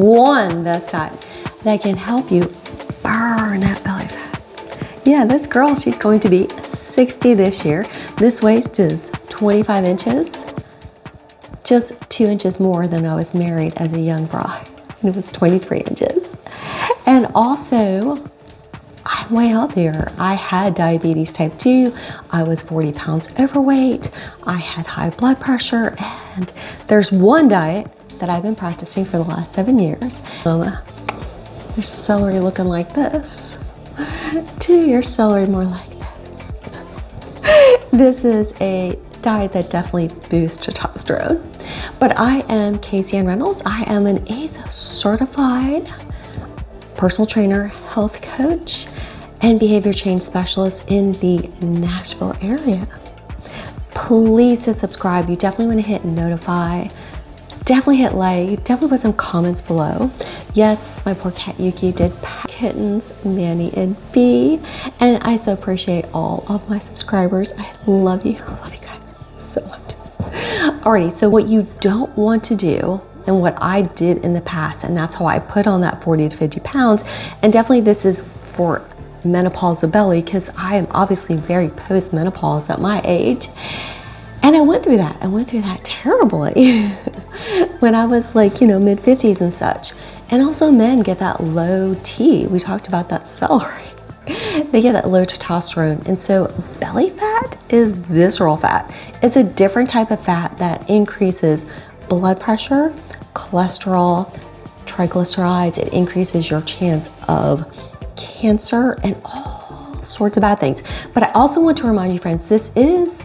one best diet that can help you burn that belly fat. Yeah, this girl, she's going to be 60 this year. This waist is 25 inches, just 2 inches more than I was married as a young bride. And it was 23 inches. And also, I'm way healthier. I had diabetes type 2. I was 40 pounds overweight. I had high blood pressure. And there's one diet that I've been practicing for the last 7 years. Your celery looking like this. To your celery more like this. This is a diet that definitely boosts testosterone. But I am Casey Ann Reynolds. I am an ASA certified personal trainer, health coach, and behavior change specialist in the Nashville area. Please hit subscribe. You definitely want to hit notify. Definitely hit like. Definitely put some comments below. Yes, my poor cat Yuki did pack kittens, Manny and Bee, and I so appreciate all of my subscribers. I love you. I love you guys so much. Alrighty, so what you don't want to do, and what I did in the past, and that's how I put on that 40 to 50 pounds, and definitely this is for menopausal belly, because I am obviously very post-menopause at my age, and I went through that terribly when I was like, mid-50s and such. And also men get that low T. We talked about that celery. They get that low testosterone. And so belly fat is visceral fat. It's a different type of fat that increases blood pressure, cholesterol, triglycerides. It increases your chance of cancer and all sorts of bad things. But I also want to remind you, friends, this is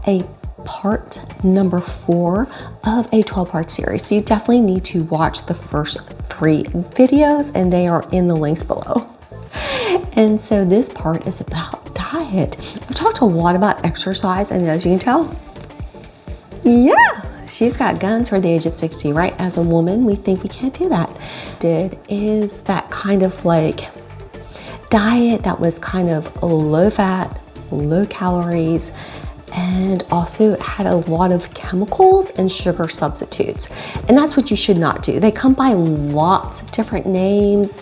a part number 4 of a 12-part series. So you definitely need to watch the first 3 videos, and they are in the links below. And so this part is about diet. I've talked a lot about exercise, and as you can tell, yeah, she's got guns for the age of 60, right? As a woman, we think we can't do that. Is that kind of like diet that was kind of low fat, low calories, and also had a lot of chemicals and sugar substitutes. And that's what you should not do. They come by lots of different names,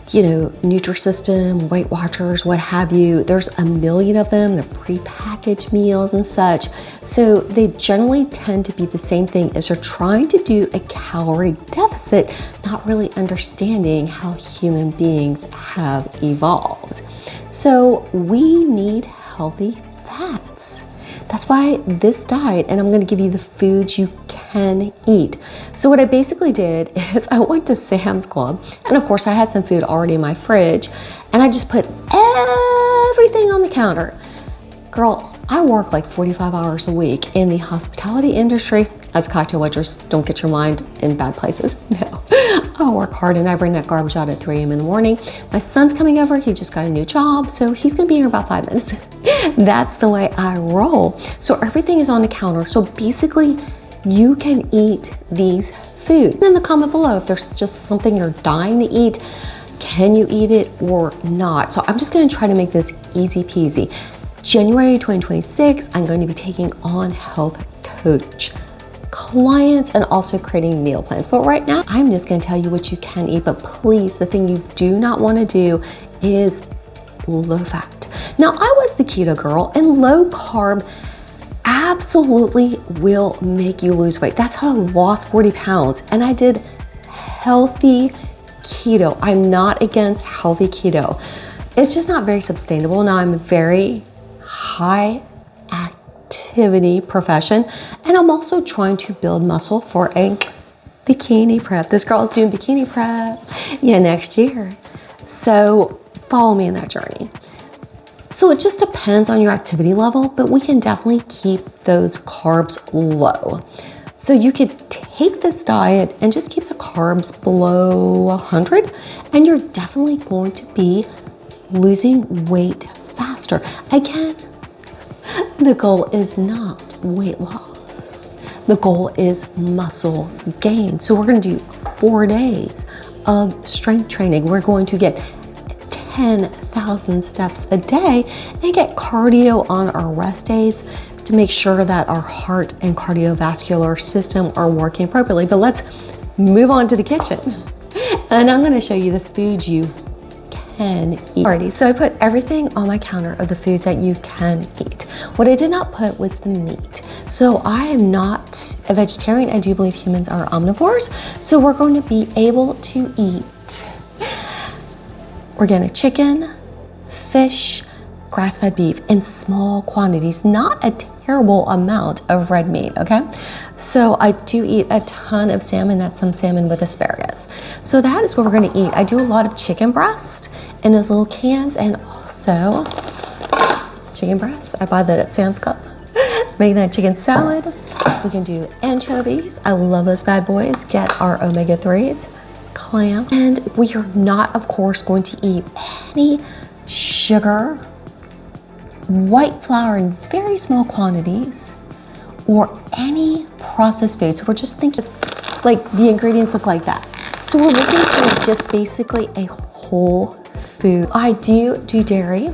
Nutrisystem, Weight Watchers, what have you. There's a million of them. They're prepackaged meals and such. So they generally tend to be the same thing as you're trying to do a calorie deficit, not really understanding how human beings have evolved. So we need healthy fats. That's why this diet, and I'm going to give you the foods you can eat. So what I basically did is I went to Sam's Club, and of course I had some food already in my fridge, and I just put everything on the counter. Girl, I work like 45 hours a week in the hospitality industry. As cocktail waitress, don't get your mind in bad places. No, I work hard and I bring that garbage out at 3 a.m. in the morning. My son's coming over, he just got a new job, so he's gonna be here in about 5 minutes. That's the way I roll. So everything is on the counter. So basically, you can eat these foods. In the comment below, if there's just something you're dying to eat, can you eat it or not? So I'm just gonna try to make this easy peasy. January 2026, I'm going to be taking on health coach clients and also creating meal plans. But right now, I'm just going to tell you what you can eat. But please, the thing you do not want to do is low fat. Now, I was the keto girl, and low carb absolutely will make you lose weight. That's how I lost 40 pounds. And I did healthy keto. I'm not against healthy keto. It's just not very sustainable. Now, I'm a very high activity profession, and I'm also trying to build muscle for a bikini prep. This girl is doing bikini prep, next year. So follow me in that journey. So it just depends on your activity level, but we can definitely keep those carbs low. So you could take this diet and just keep the carbs below 100, and you're definitely going to be losing weight faster. Again, the goal is not weight loss. The goal is muscle gain. So we're going to do 4 days of strength training. We're going to get 10,000 steps a day and get cardio on our rest days to make sure that our heart and cardiovascular system are working appropriately. But let's move on to the kitchen. And I'm gonna show you the foods you can eat. Alrighty, so I put everything on my counter of the foods that you can eat. What I did not put was the meat. So I am not a vegetarian. I do believe humans are omnivores. So we're going to be able to eat organic chicken, fish, grass-fed beef in small quantities, not a terrible amount of red meat, okay? So I do eat a ton of salmon. That's some salmon with asparagus. So that is what we're gonna eat. I do a lot of chicken breast in those little cans, and also chicken breast. I buy that at Sam's Club. Make that chicken salad. We can do anchovies. I love those bad boys. Get our omega-3s, clam. And we are not, of course, going to eat any sugar, white flour in very small quantities, or any processed food. So we're just thinking like the ingredients look like that. So we're looking for just basically a whole food. I do dairy.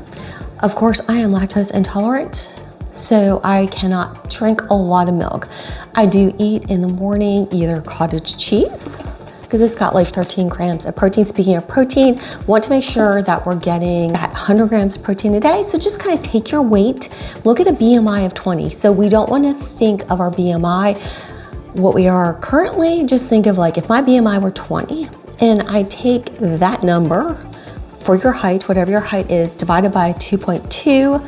Of course, I am lactose intolerant, so I cannot drink a lot of milk. I do eat in the morning either cottage cheese, because it's got like 13 grams of protein. Speaking of protein, want to make sure that we're getting that 100 grams of protein a day. So just kind of take your weight, look at a BMI of 20. So we don't want to think of our BMI, what we are currently, just think of like if my BMI were 20 and I take that number for your height, whatever your height is, divided by 2.2,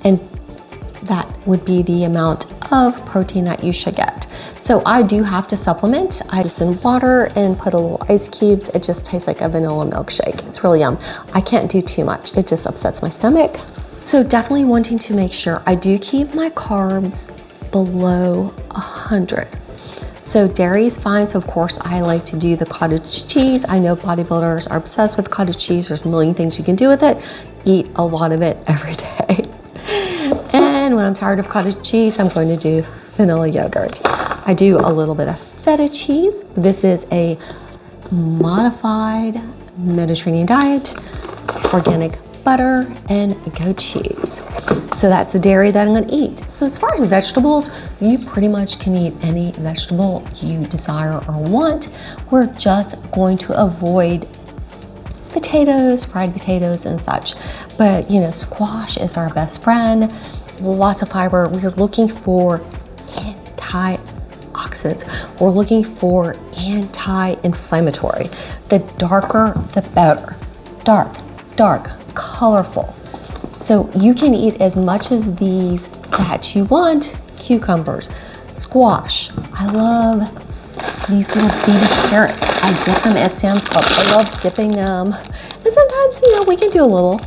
and that would be the amount of protein that you should get. So I do have to supplement. I just in water and put a little ice cubes. It just tastes like a vanilla milkshake. It's really yum. I can't do too much. It just upsets my stomach. So definitely wanting to make sure I do keep my carbs below 100. So dairy is fine. So of course I like to do the cottage cheese. I know bodybuilders are obsessed with cottage cheese. There's a million things you can do with it. Eat a lot of it every day. And when I'm tired of cottage cheese, I'm going to do vanilla yogurt. I do a little bit of feta cheese. This is a modified Mediterranean diet, organic butter, and goat cheese. So that's the dairy that I'm gonna eat. So as far as vegetables, you pretty much can eat any vegetable you desire or want. We're just going to avoid potatoes, fried potatoes and such. But you know, squash is our best friend. Lots of fiber. We're looking for antioxidants. We're looking for anti-inflammatory. The darker, the better. Dark, colorful. So you can eat as much as these that you want. Cucumbers, squash. I love these little baby carrots. I get them at Sam's Club. I love dipping them. And sometimes, you know, we can do a little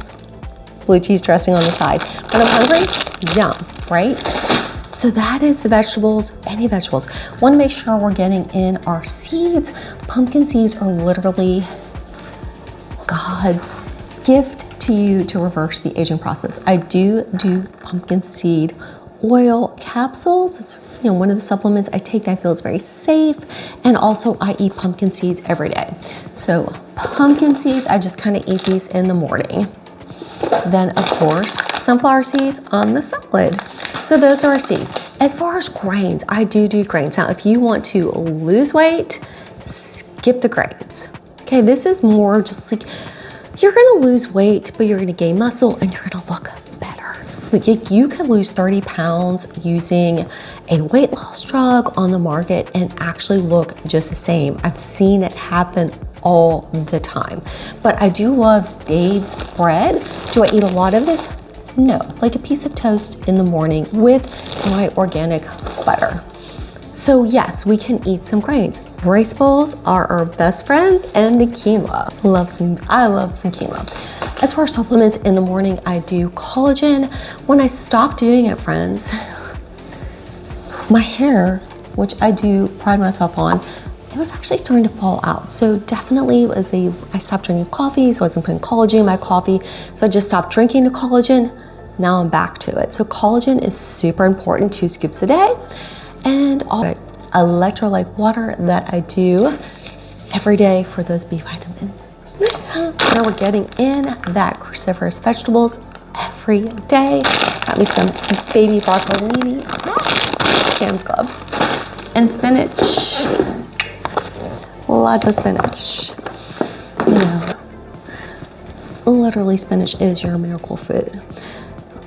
blue cheese dressing on the side. When I'm hungry, yum, right? So that is the vegetables, any vegetables. Want to make sure we're getting in our seeds. Pumpkin seeds are literally God's gift to you to reverse the aging process. I do pumpkin seed oil capsules. It's, you know, one of the supplements I take that I feel is very safe. And also I eat pumpkin seeds every day. So pumpkin seeds, I just kind of eat these in the morning. Then of course, sunflower seeds on the salad. So those are our seeds. As far as grains, I do grains. Now, if you want to lose weight, skip the grains. Okay, this is more just like, you're gonna lose weight, but you're gonna gain muscle and you're gonna look better. Like you can lose 30 pounds using a weight loss drug on the market and actually look just the same. I've seen it happen all the time. But I do love Dave's bread. Do I eat a lot of this? No, like a piece of toast in the morning with my organic butter. So yes, we can eat some grains. Rice bowls are our best friends, and the quinoa. I love some quinoa. As far as supplements in the morning, I do collagen. When I stopped doing it, friends, my hair, which I do pride myself on, it was actually starting to fall out. So definitely I stopped drinking coffee, so I wasn't putting collagen in my coffee. So I just stopped drinking the collagen. Now I'm back to it. So collagen is super important, 2 scoops a day. And all electrolyte water that I do every day for those B vitamins. Now we're getting in that cruciferous vegetables every day. Got me some baby broccolini, Sam's Club, and spinach. lots of spinach. You know, literally spinach is your miracle food.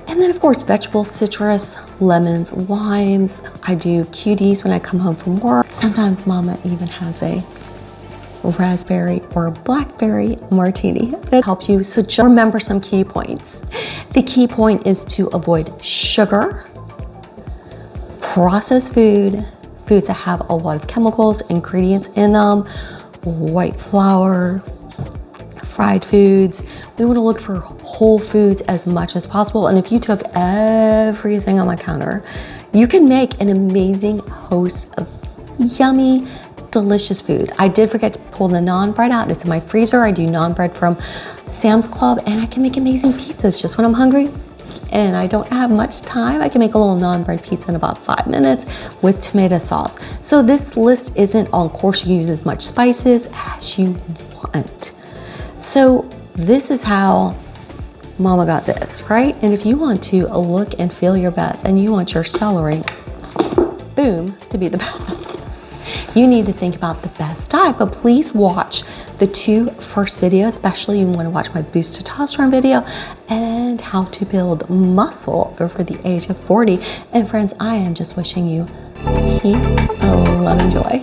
And then of course, vegetables, citrus, lemons, limes. I do cuties when I come home from work. Sometimes mama even has a raspberry or blackberry martini that helps you. So just remember some key points. The key point is to avoid sugar, processed food, foods that have a lot of chemicals, ingredients in them, white flour, fried foods. We want to look for whole foods as much as possible. And if you took everything on my counter, you can make an amazing host of yummy, delicious food. I did forget to pull the naan bread out. It's in my freezer. I do naan bread from Sam's Club, and I can make amazing pizzas just when I'm hungry and I don't have much time. I can make a little naan bread pizza in about 5 minutes with tomato sauce. So this list isn't on course. You use as much spices as you want. So this is how mama got this, right? And if you want to look and feel your best and you want your celery, boom, to be the best, you need to think about the best diet. But please watch the 2 first videos, especially you want to watch my Boost Testosterone video and how to build muscle over the age of 40. And friends, I am just wishing you peace, love, and joy.